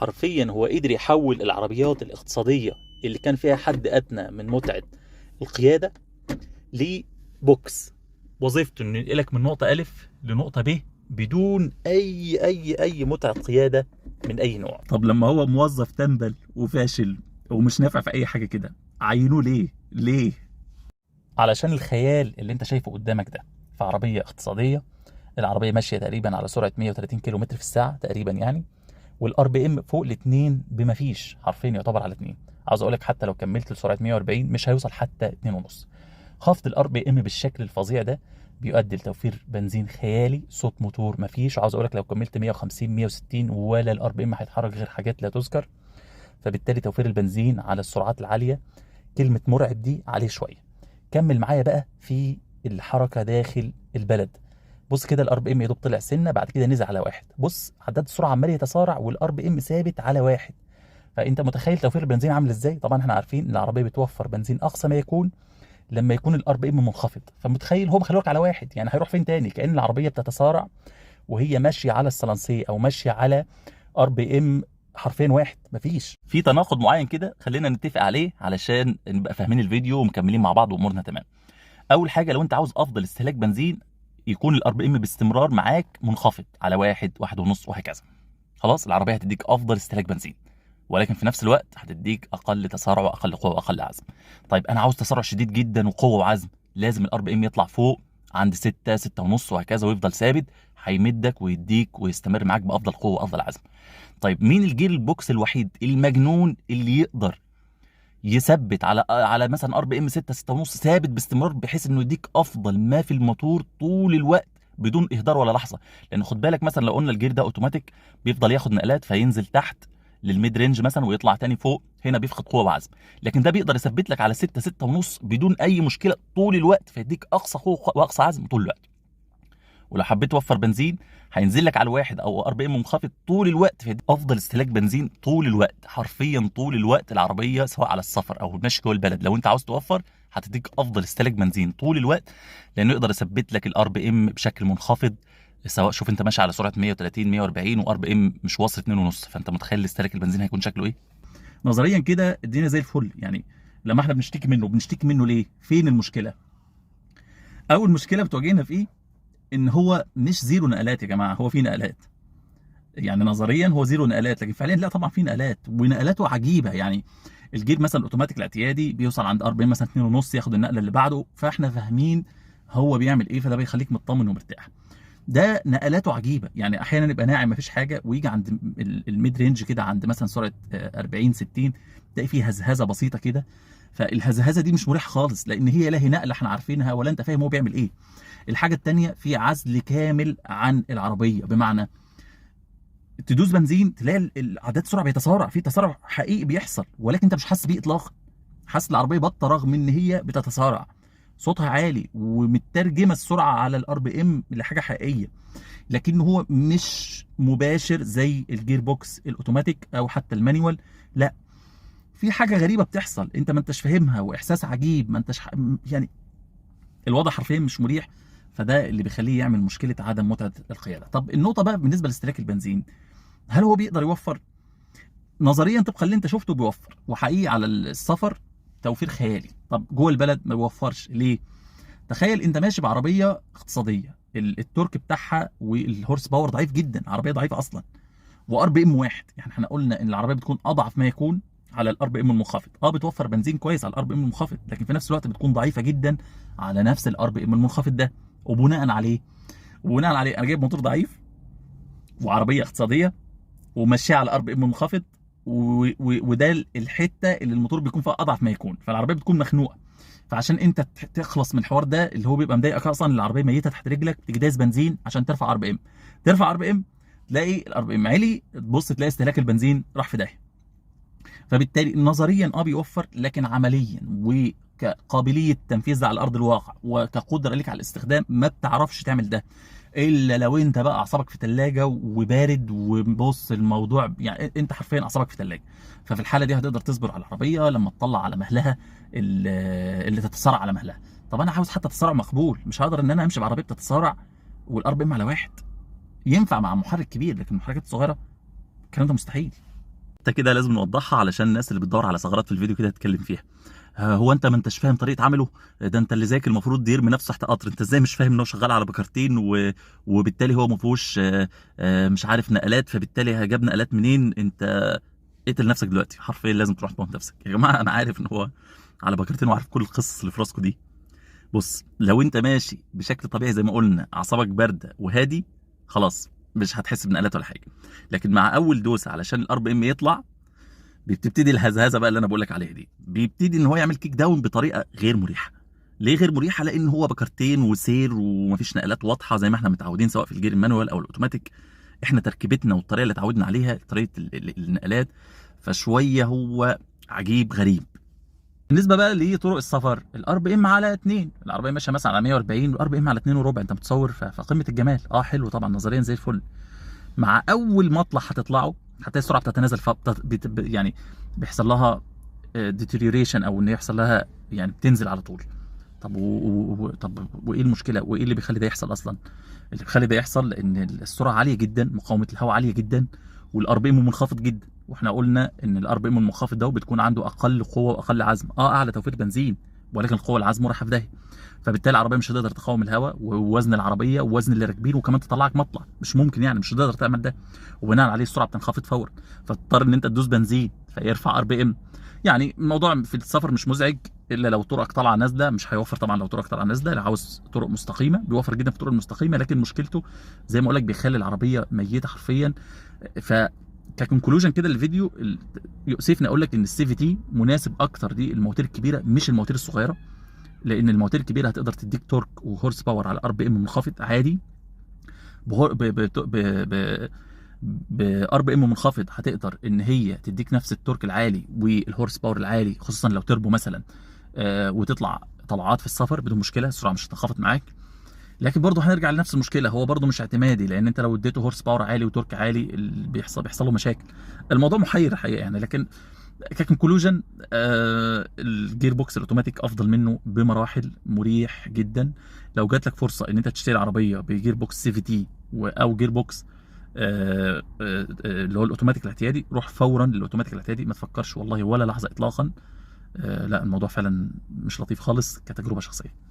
حرفيا هو قدر يحول العربيات الاقتصادية اللي كان فيها حد أدنى من متعة القيادة لبوكس وظيفته إنه ينقلك من نقطة ألف لنقطة ب بدون أي متعة قيادة من أي نوع. طب لما هو موظف تنبل وفاشل ومش نافع في أي حاجة كده، عينوه ليه؟ علشان الخيال اللي أنت شايفه قدامك ده في عربية اقتصادية، العربية ماشية تقريبا على سرعة 130 كيلو متر في الساعة تقريبا يعني، والار بي ام فوق الاثنين بما فيش، حرفيا يعتبر على 2. عاوز اقول لك حتى لو كملت لسرعه 140 مش هيوصل حتى 2.5. خفض الار بي ام بالشكل الفظيع ده بيؤدي لتوفير بنزين خيالي، صوت موتور مفيش. عاوز اقول لك لو كملت 150 160 ولا الار بي ام هيتحرك غير حاجات لا تذكر. فبالتالي توفير البنزين على السرعات العاليه، كلمه مرعب دي عليه شويه. كمل معايا بقى في الحركه داخل البلد. بص كده الار بي ام يا دوب طلع سنه، بعد كده نزل على 1. بص عداد السرعه عمال يتسارع والار بي ام ثابت على 1. فانت متخيل توفير البنزين عامل ازاي؟ طبعا احنا عارفين ان العربيه بتوفر بنزين اقصى ما يكون لما يكون الار بي ام منخفض. فمتخيل هو مخلوك على 1، يعني هيروح فين تاني؟ كأن العربيه بتتسارع وهي ماشيه على السلانسيه او ماشيه على ار بي ام حرفيا 1. مفيش في تناقض معين كده، خلينا نتفق عليه علشان نبقى فاهمين الفيديو ومكملين مع بعض وامورنا تمام. اول حاجه، لو انت عاوز افضل استهلاك بنزين يكون الار بي ام باستمرار معاك منخفض على 1 1.5 وهكذا. خلاص العربيه هتديك افضل استهلاك بنزين، ولكن في نفس الوقت هتديك اقل تسارع واقل قوه واقل عزم. طيب انا عاوز تسارع شديد جدا وقوه وعزم، لازم الار بي ام يطلع فوق عند 6 6.5 وهكذا ويفضل ثابت، هيمدك ويديك ويستمر معاك بافضل قوه وافضل عزم. طيب مين الجير البوكس الوحيد المجنون اللي يقدر يثبت على مثلا ار بي ام 6 6.5 ثابت باستمرار، بحيث انه يديك افضل ما في الموتور طول الوقت بدون اهدار ولا لحظه؟ لان خد بالك مثلا لو قلنا الجير ده اوتوماتيك بيفضل ياخد نقلات فينزل تحت للميد رينج مثلا ويطلع تاني فوق، هنا بيفقد قوه وعزم. لكن ده بيقدر يثبت لك على 6 6.5 بدون اي مشكله طول الوقت، فيديك اقصى قوه واقصى عزم طول الوقت. ولو حبيت توفر بنزين هينزل لك على 1 او ار بي ام منخفض طول الوقت، فيديك افضل استهلاك بنزين طول الوقت، حرفيا طول الوقت. العربيه سواء على السفر او ماشي جوه البلد، لو انت عاوز توفر هتديك افضل استهلاك بنزين طول الوقت، لانه يقدر يثبت لك الار بي ام بشكل منخفض. سواء شوف انت ماشي على سرعه 130 140 وار بي ام مش واصل 2.5، فانت متخيل استهلاك البنزين هيكون شكله ايه؟ نظريا كده الدنيا زي الفل. يعني لما احنا بنشتكي منه ليه؟ فين المشكله؟ اول مشكله بتواجهنا في ايه؟ ان هو مش زيرو نقلات يا جماعه، هو في نقلات. يعني نظريا هو زيرو نقلات، لكن فعليا لا طبعا في نقلات، ونقلاته عجيبه. يعني الجير مثلا الاوتوماتيك الاعتيادي بيوصل عند 40 مثلا 2.5 ياخد النقله اللي بعده، فاحنا فاهمين هو بيعمل ايه، فده بيخليك مطمن ومرتاح. ده نقلاته عجيبه، يعني احيانا يبقى ناعم مفيش حاجه ويجي عند الميد رينج كده عند مثلا سرعه 40 60 تلاقي فيه هزهزه بسيطه كده. فالهزهزه دي مش مريحه خالص، لان هي لا هي نقله احنا عارفينها ولا انت فاهم هو بيعمل ايه. الحاجه الثانيه في عزل كامل عن العربيه، بمعنى تدوس بنزين تلاقي عداد السرعه بيتسارع، في تسارع حقيقي بيحصل ولكن انت مش حاسس بيه اطلاقا. حاسس العربيه بطه رغم ان هي بتتسارع، صوتها عالي ومترجمه السرعه على الار بي ام لحاجه حقيقيه، لكن هو مش مباشر زي الجير بوكس الاوتوماتيك او حتى المانيوال. لا، في حاجه غريبه بتحصل انت ما انتش فاهمها، واحساس عجيب ما انتش يعني الوضع حرفيا مش مريح. فده اللي بيخليه يعمل مشكله عدم متعه القياده. طب النقطه بقى بالنسبه لاستهلاك البنزين، هل هو بيقدر يوفر؟ نظريا طبقا اللي انت شفته بيوفر، وحقيقي على السفر توفير خيالي. طب جوه البلد ما بيوفرش ليه؟ تخيل انت ماشي بعربيه اقتصاديه التورك بتاعها والهورس باور ضعيف جدا، عربيه ضعيفه اصلا، وار بي ام 1. يعني احنا قلنا ان العربيه بتكون اضعف ما يكون على الار بي ام المنخفض. بتوفر بنزين كويس على الار بي ام المنخفض، لكن في نفس الوقت بتكون ضعيفه جدا على نفس الار بي ام المنخفض ده. وبناء عليه انا جايب موتور ضعيف وعربيه اقتصاديه وماشيه على الار بي ام منخفض، وده الحته اللي الموتور بيكون فيها اضعف ما يكون، فالعربيه بتكون مخنوقه. فعشان انت تخلص من الحوار ده اللي هو بيبقى مضايقك اصلا، العربيه ميته تحت رجلك، تيجي دايس بنزين عشان ترفع ار بي ام، ترفع ار بي ام تلاقي الار بي ام عالي، تبص تلاقي استهلاك البنزين راح في داهيه. فبالتالي نظريا بيوفر، لكن عمليا وكقابليه تنفيذ على ارض الواقع وكقدره ليك على الاستخدام ما بتعرفش تعمل ده الا لو انت بقى اعصابك في ثلاجه وبارد. وبص الموضوع يعني انت حرفيا اعصابك في ثلاجه، ففي الحاله دي هتقدر تصبر على العربيه لما تطلع على مهلها اللي تتسارع على مهلها. طب انا عاوز حتى تسارع مقبول، مش هقدر ان انا امشي بعربيه بتتسارع والار بي ام على 1. ينفع مع محرك كبير، لكن المحركات الصغيره الكلام ده مستحيل. حتى كده لازم نوضحها علشان الناس اللي بتدور على ثغرات في الفيديو كده تتكلم فيها. هو انت ما انتش فاهم طريقه عمله؟ ده انت اللي ذاكر المفروض يرمي نفسه تحت قطر، انت ازاي مش فاهم ان هو شغال على بكرتين وبالتالي هو ما فيهوش مش عارف نقلات، فبالتالي جاب نقلات منين؟ انت اقتل نفسك دلوقتي حرفيا، لازم تروح تموت نفسك يا جماعه. انا عارف ان هو على بكرتين وعارف كل القصص اللي في راسكم دي. بص، لو انت ماشي بشكل طبيعي زي ما قلنا، اعصابك بارده وهادي، خلاص مش هتحس بنقلات ولا حاجه. لكن مع اول دوسه علشان الار بي ام يطلع، بتبتدي الهزهزه بقى اللي انا بقول لك عليها دي، بيبتدي ان هو يعمل كيك داون بطريقه غير مريحه. ليه غير مريحه؟ لان هو بكرتين وسير ومفيش نقلات واضحه زي ما احنا متعودين، سواء في الجير المانوال او الاوتوماتيك. احنا تركيبتنا والطريقه اللي اتعودنا عليها طريقه النقلات، فشويه هو عجيب غريب. بالنسبه بقى لطرق السفر، الار بي ام على 2، العربيه ماشيه مثلا على 140 والار بي ام على 2 وربع، انت متصور فقمه الجمال. حلو طبعا نظريا زي الفل. مع اول مطلع هتطلعه هتلاقي السرعه بتتنازل، يعني بيحصل لها ديتيريوريشن، او ان يحصل لها يعني بتنزل على طول. طب طب وايه المشكله؟ وايه اللي بيخلي ده يحصل اصلا؟ اللي بيخلي ده يحصل لان السرعه عاليه جدا، مقاومه الهواء عاليه جدا، والار بي ام منخفض جدا. واحنا قلنا ان الار بي ام المنخفض ده بتكون عنده اقل قوه واقل عزم، اعلى توفير بنزين، ولكن القوه العزم رايحه في داهيه. فبالتالي العربيه مش هتقدر تقاوم الهواء ووزن العربيه ووزن اللي راكبين، وكمان تطلعك مطلع مش ممكن، يعني مش هتقدر تعمل ده. وبناء عليه السرعه بتنخفض فورا، فتضطر ان انت تدوس بنزين فيرفع ار بي ام. يعني الموضوع في السفر مش مزعج الا لو طرقك طالعه نازله، مش هيوفر طبعا لو طرقك طالعه نازله. لو عاوز طرق مستقيمه بيوفر جدا في الطرق المستقيمه، لكن مشكلته زي ما اقول لك بيخلي العربيه ميته حرفيا. ف ككونكلوجن كده الفيديو، يؤسفني اقول لك ان السي في تي مناسب اكتر للمواتير الكبيره مش المواتير الصغيره، لان المواتير الكبيره هتقدر تديك تورك وهورس باور على ار بي ام منخفض عادي. بار بي ام منخفض هتقدر ان هي تديك نفس التورك العالي والهورس باور العالي، خصوصا لو تربو مثلا، وتطلع طلعات في السفر بدون مشكله، السرعه مش هتنخفض معاك. لكن برضه هنرجع لنفس المشكله، هو برضه مش اعتمادي، لان انت لو اديته هورس باور عالي وتورك عالي بيحصل له مشاكل. الموضوع محير الحقيقه يعني. لكن ككونكلوجن، الجير بوكس الاوتوماتيك افضل منه بمراحل، مريح جدا. لو جات لك فرصه ان انت تشتري عربيه بجير بوكس سي في تي او جير بوكس اللي هو الاوتوماتيك الاعتيادي، روح فورا للاوتوماتيك الاعتيادي، ما تفكرش والله ولا لحظه اطلاقا. لا، الموضوع فعلا مش لطيف خالص كتجربه شخصيه.